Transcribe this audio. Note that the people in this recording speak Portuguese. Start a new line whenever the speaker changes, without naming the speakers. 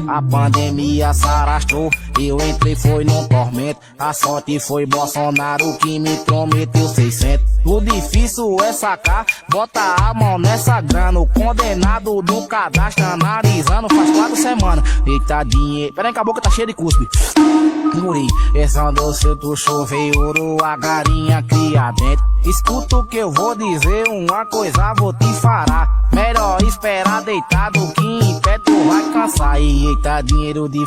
A pandemia se arrastou, eu entrei foi num tormento. A sorte foi Bolsonaro que me prometeu 600. O difícil é sacar, bota a mão nessa grana. O condenado do cadastro analisando faz 4 semanas. Eita dinheiro, peraí que a boca tá cheia de cuspe. Muri, essa doce tu choveiro, a garinha cria dentro. Escuta o que eu vou dizer, uma coisa vou te falar. Melhor esperar deitado que em pé tu vai cansar. E eita dinheiro de